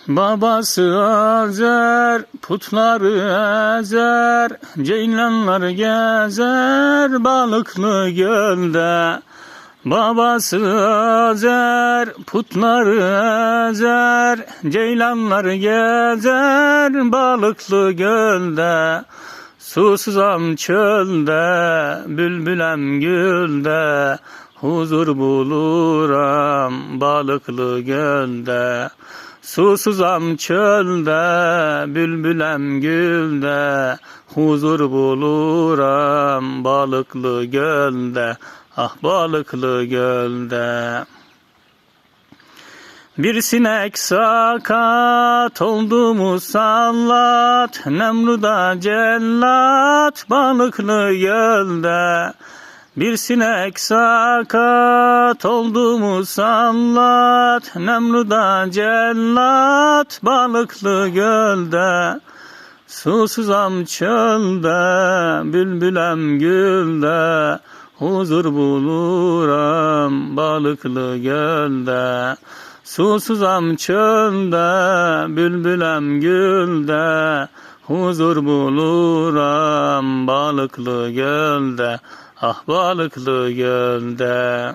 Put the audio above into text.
Babası Azer, putları ezer, ceylanlar gezer balıklı gölde. Babası Azer, putları ezer, ceylanlar gezer balıklı gölde. Susuzam çölde, bülbülem gülde, huzur buluram balıklı gölde. Susuzam çölde, bülbülem gülde, huzur buluram balıklı gölde, ah balıklı gölde. Bir sinek sakat oldu musallat, Nemrud'a cellat balıklı gölde. Bir sinek sakat oldu musallat, Nemrud'a cellat balıklı gölde. Susuzam çölde, bülbülem gülde, huzur buluram balıklı gölde. Susuzam çölde, bülbülem gülde, huzur buluram balıklı gölde, ah balıklı gölde.